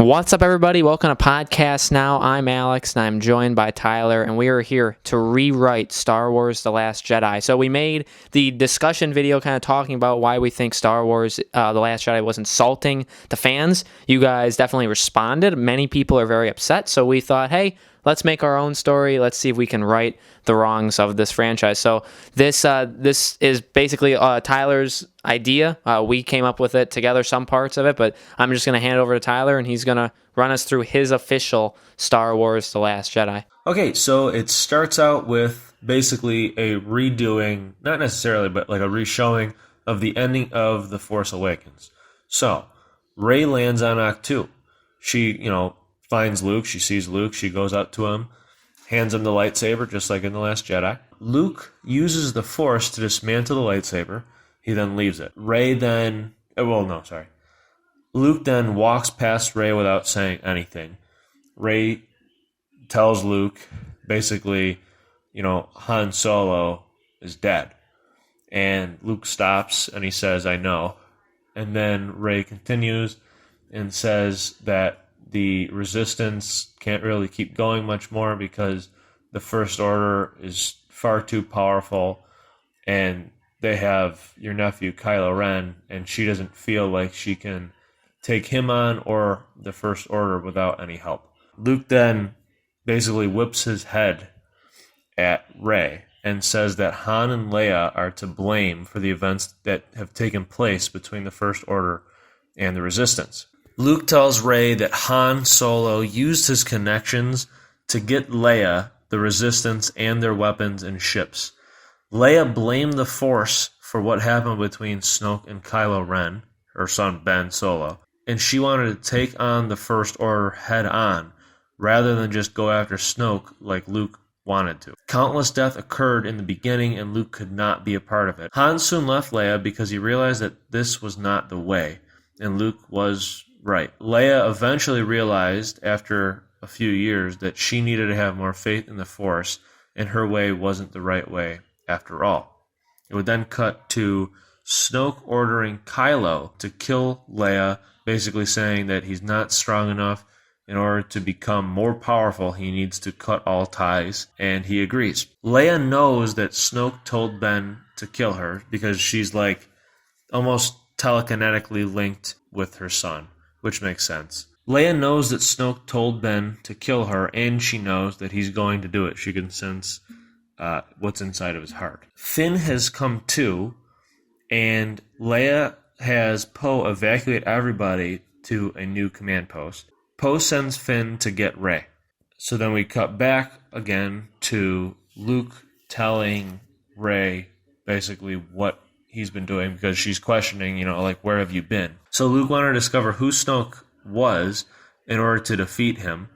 What's up, everybody? Welcome to Podcast Now. I'm Alex, and I'm joined by Tyler, and we are here to rewrite Star Wars The Last Jedi. So we made the discussion video kind of talking about why we think Star Wars The Last Jedi was insulting to fans. You guys definitely responded. Many people are very upset, so we thought, hey, let's make our own story. Let's see if we can right the wrongs of this franchise. So this is basically Tyler's idea. We came up with it together, some parts of it, but I'm just going to hand it over to Tyler, and he's going to run us through his official Star Wars The Last Jedi. Okay, so it starts out with basically a redoing, not necessarily, but like a reshowing of the ending of The Force Awakens. So, Rey lands on Ahch-To. She, finds Luke. She sees Luke. She goes up to him, hands him the lightsaber, just like in The Last Jedi. Luke uses the Force to dismantle the lightsaber. He then leaves it. Luke then walks past Rey without saying anything. Rey tells Luke, basically, Han Solo is dead. And Luke stops and he says, I know. And then Rey continues and says that the Resistance can't really keep going much more because the First Order is far too powerful, and they have your nephew Kylo Ren, and she doesn't feel like she can take him on or the First Order without any help. Luke then basically whips his head at Rey and says that Han and Leia are to blame for the events that have taken place between the First Order and the Resistance. Luke tells Rey that Han Solo used his connections to get Leia, the Resistance, and their weapons and ships. Leia blamed the Force for what happened between Snoke and Kylo Ren, her son Ben Solo, and she wanted to take on the First Order head on, rather than just go after Snoke like Luke wanted to. Countless death occurred in the beginning, and Luke could not be a part of it. Han soon left Leia because he realized that this was not the way, and Luke was right. Leia eventually realized, after a few years, that she needed to have more faith in the Force, and her way wasn't the right way after all. It would then cut to Snoke ordering Kylo to kill Leia, basically saying that he's not strong enough. In order to become more powerful, he needs to cut all ties, and he agrees. Leia knows that Snoke told Ben to kill her because she's like almost telekinetically linked with her son, which makes sense. Leia knows that Snoke told Ben to kill her, and she knows that he's going to do it. She can sense what's inside of his heart. Finn has come too, and Leia has Poe evacuate everybody to a new command post. Poe sends Finn to get Rey. So then we cut back again to Luke telling Rey basically what he's been doing because she's questioning, where have you been? So Luke wanted to discover who Snoke was in order to defeat him.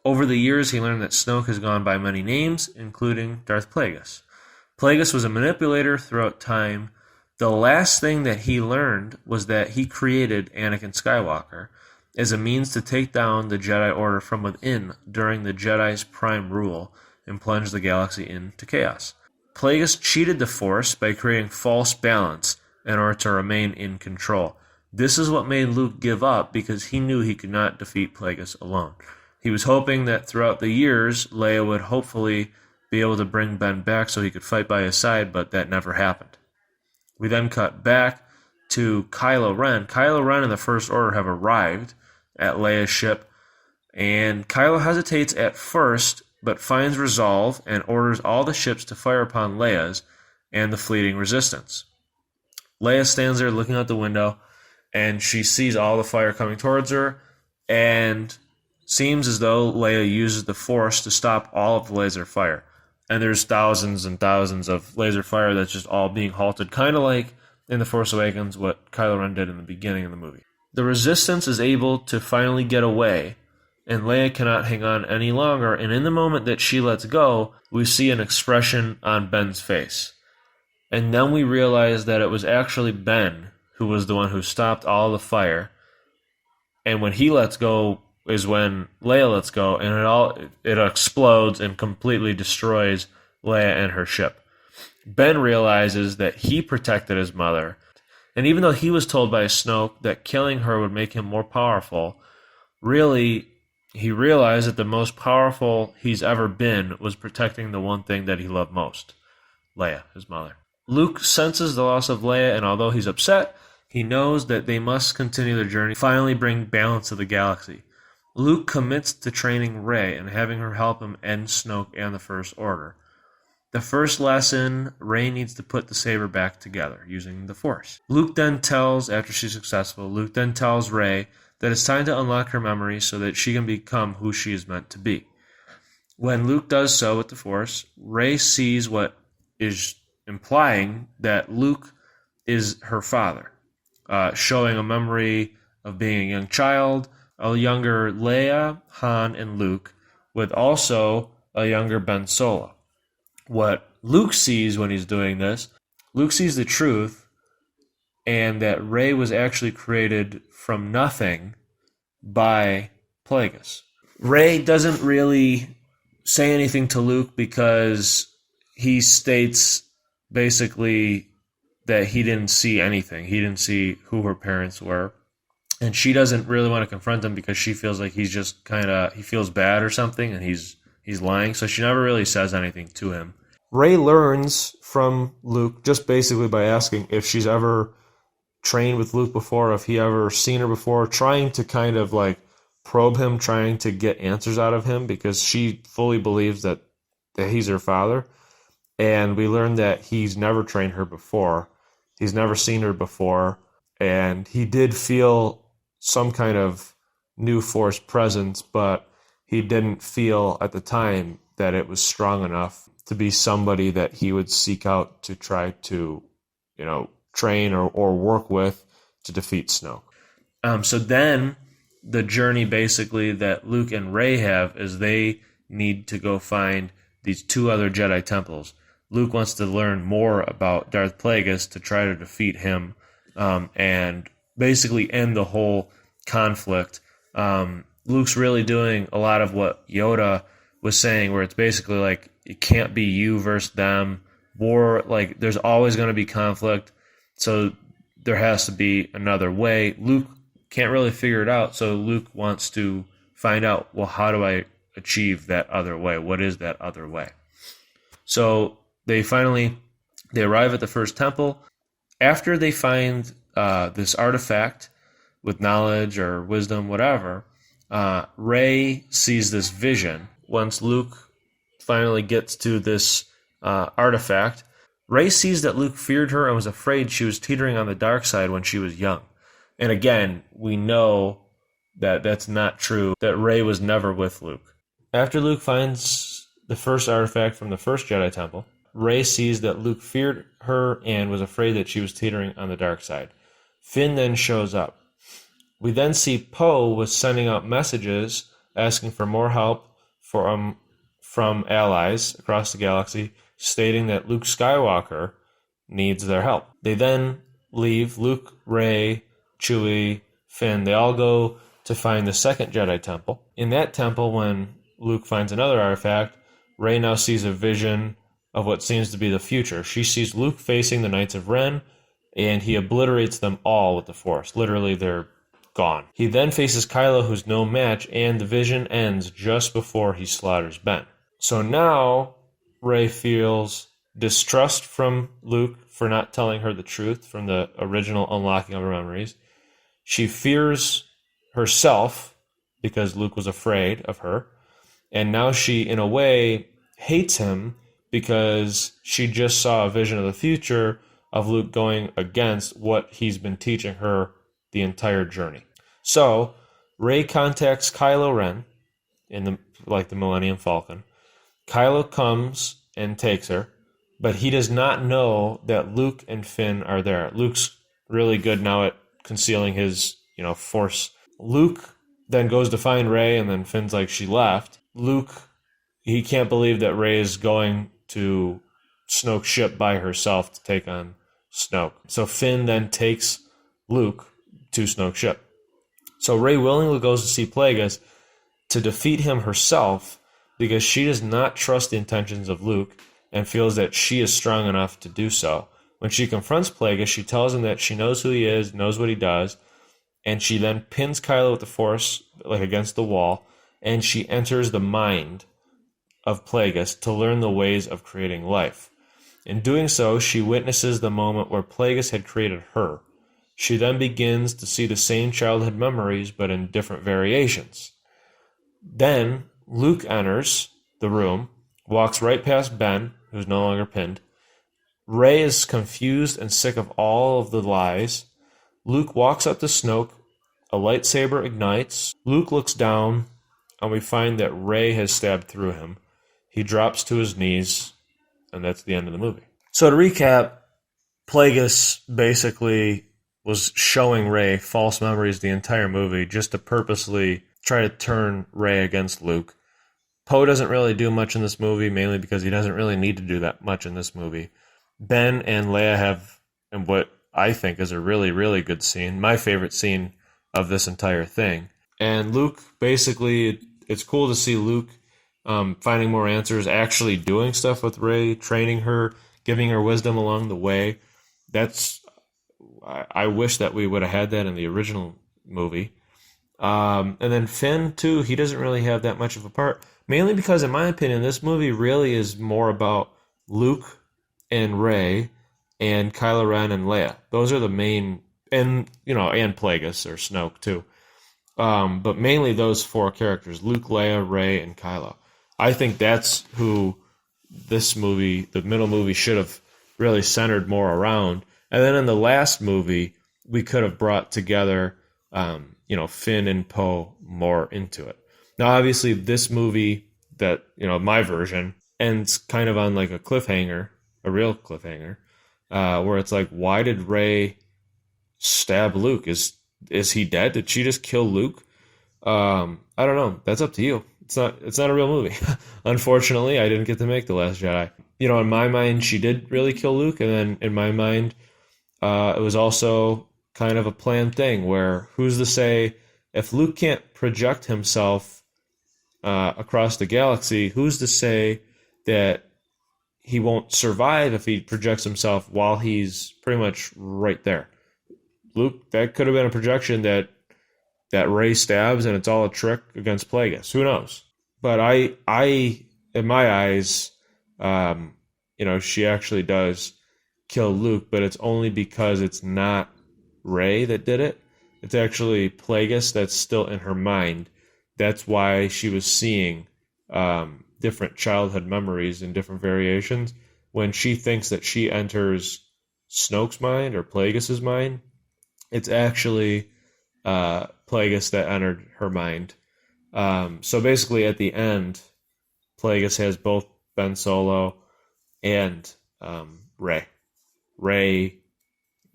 Over the years, he learned that Snoke has gone by many names, including Darth Plagueis. Plagueis was a manipulator throughout time. The last thing that he learned was that he created Anakin Skywalker as a means to take down the Jedi Order from within during the Jedi's prime rule and plunge the galaxy into chaos. Plagueis cheated the Force by creating false balance in order to remain in control. This is what made Luke give up because he knew he could not defeat Plagueis alone. He was hoping that throughout the years, Leia would hopefully be able to bring Ben back so he could fight by his side, but that never happened. We then cut back to Kylo Ren. Kylo Ren and the First Order have arrived at Leia's ship, and Kylo hesitates at first, but finds resolve and orders all the ships to fire upon Leia's and the fleeting Resistance. Leia stands there looking out the window, and she sees all the fire coming towards her, and seems as though Leia uses the Force to stop all of the laser fire. And there's thousands and thousands of laser fire that's just all being halted, kind of like in The Force Awakens what Kylo Ren did in the beginning of the movie. The Resistance is able to finally get away, and Leia cannot hang on any longer, and in the moment that she lets go, we see an expression on Ben's face. And then we realize that it was actually Ben who was the one who stopped all the fire, and when he lets go is when Leia lets go, and it explodes and completely destroys Leia and her ship. Ben realizes that he protected his mother, and even though he was told by Snoke that killing her would make him more powerful, really, he realized that the most powerful he's ever been was protecting the one thing that he loved most, Leia, his mother. Luke senses the loss of Leia, and although he's upset, he knows that they must continue their journey, finally bring balance to the galaxy. Luke commits to training Rey and having her help him end Snoke and the First Order. The first lesson, Rey needs to put the saber back together using the Force. After she's successful, Luke then tells Rey that it's time to unlock her memory so that she can become who she is meant to be. When Luke does so with the Force, Rey sees what is implying that Luke is her father, showing a memory of being a young child, a younger Leia, Han, and Luke, with also a younger Ben Solo. What Luke sees when he's doing this, Luke sees the truth, and that Rey was actually created from nothing by Plagueis. Rey doesn't really say anything to Luke because he states basically that he didn't see anything. He didn't see who her parents were. And she doesn't really want to confront him because she feels like he's just he feels bad or something, and he's lying. So she never really says anything to him. Rey learns from Luke just basically by asking if she's ever trained with Luke before, if he ever seen her before, trying to kind of like probe him, trying to get answers out of him because she fully believes that he's her father. And we learned that he's never trained her before. He's never seen her before. And he did feel some kind of new Force presence, but he didn't feel at the time that it was strong enough to be somebody that he would seek out to try to, train or work with to defeat Snoke. So then the journey basically that Luke and Rey have is they need to go find these two other Jedi temples. Luke wants to learn more about Darth Plagueis to try to defeat him and basically end the whole conflict. Luke's really doing a lot of what Yoda was saying, where it's basically like it can't be you versus them. War, like there's always going to be conflict, so there has to be another way. Luke can't really figure it out, so Luke wants to find out, well, how do I achieve that other way? What is that other way? So they arrive at the first temple. After they find this artifact with knowledge or wisdom, whatever, Rey sees this vision. Once Luke finally gets to this artifact, Rey sees that Luke feared her and was afraid she was teetering on the dark side when she was young. And again, we know that that's not true, that Rey was never with Luke. After Luke finds the first artifact from the first Jedi Temple, Rey sees that Luke feared her and was afraid that she was teetering on the dark side. Finn then shows up. We then see Poe was sending out messages asking for more help from allies across the galaxy, stating that Luke Skywalker needs their help. They then leave. Luke, Rey, Chewie, Finn, they all go to find the second Jedi Temple. In that temple, when Luke finds another artifact, Rey now sees a vision of what seems to be the future. She sees Luke facing the Knights of Ren, and he obliterates them all with the Force. Literally, they're gone. He then faces Kylo, who's no match, and the vision ends just before he slaughters Ben. So now Rey feels distrust from Luke for not telling her the truth from the original unlocking of her memories. She fears herself because Luke was afraid of her. And now she, in a way, hates him because she just saw a vision of the future of Luke going against what he's been teaching her the entire journey. So Rey contacts Kylo Ren in the Millennium Falcon. Kylo comes and takes her, but he does not know that Luke and Finn are there. Luke's really good now at concealing his, Force. Luke then goes to find Rey, and then Finn's like, she left. Luke, he can't believe that Rey is going to Snoke's ship by herself to take on Snoke. So Finn then takes Luke to Snoke's ship. So Rey willingly goes to see Plagueis to defeat him herself because she does not trust the intentions of Luke and feels that she is strong enough to do so. When she confronts Plagueis, she tells him that she knows who he is, knows what he does, and she then pins Kylo with the Force like against the wall, and she enters the mind of Plagueis to learn the ways of creating life. In doing so, she witnesses the moment where Plagueis had created her. She then begins to see the same childhood memories, but in different variations. Then Luke enters the room, walks right past Ben, who's no longer pinned. Rey is confused and sick of all of the lies. Luke walks up to Snoke. A lightsaber ignites. Luke looks down, and we find that Rey has stabbed through him. He drops to his knees, and that's the end of the movie. So to recap, Plagueis basically was showing Rey false memories the entire movie just to purposely try to turn Rey against Luke. Poe doesn't really do much in this movie, mainly because he doesn't really need to do that much in this movie. Ben and Leia have, and what I think is a really, really good scene, my favorite scene of this entire thing. And Luke, basically, it's cool to see Luke finding more answers, actually doing stuff with Rey, training her, giving her wisdom along the way. I wish that we would have had that in the original movie. And then Finn, too, he doesn't really have that much of a part, mainly because, in my opinion, this movie really is more about Luke and Rey and Kylo Ren and Leia. Those are the main, and Plagueis or Snoke, too. But mainly those four characters, Luke, Leia, Rey, and Kylo. I think that's who this movie, the middle movie, should have really centered more around. And then in the last movie, we could have brought together, Finn and Poe more into it. Now, obviously, this movie that, my version, ends kind of on like a cliffhanger, a real cliffhanger, where it's like, why did Rey stab Luke? Is he dead? Did she just kill Luke? I don't know. That's up to you. It's not a real movie. Unfortunately, I didn't get to make The Last Jedi. In my mind, she did really kill Luke, and then in my mind, it was also kind of a planned thing where who's to say if Luke can't project himself across the galaxy, who's to say that he won't survive if he projects himself while he's pretty much right there? Luke, that could have been a projection that Rey stabs and it's all a trick against Plagueis. Who knows? But I in my eyes, she actually does kill Luke, but it's only because it's not Rey that did it. It's actually Plagueis that's still in her mind. That's why she was seeing different childhood memories in different variations. When she thinks that she enters Snoke's mind or Plagueis' mind, it's actually Plagueis that entered her mind. So basically, at the end, Plagueis has both Ben Solo and Rey. Rey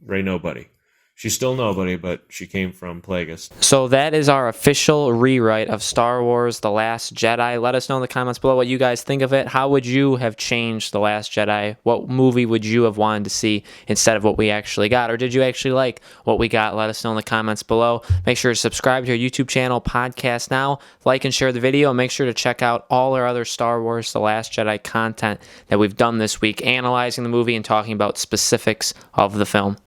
nobody. She's still nobody, but she came from Plagueis. So that is our official rewrite of Star Wars The Last Jedi. Let us know in the comments below what you guys think of it. How would you have changed The Last Jedi? What movie would you have wanted to see instead of what we actually got? Or did you actually like what we got? Let us know in the comments below. Make sure to subscribe to our YouTube channel, Podcast Now. Like and share the video. And make sure to check out all our other Star Wars The Last Jedi content that we've done this week, analyzing the movie and talking about specifics of the film.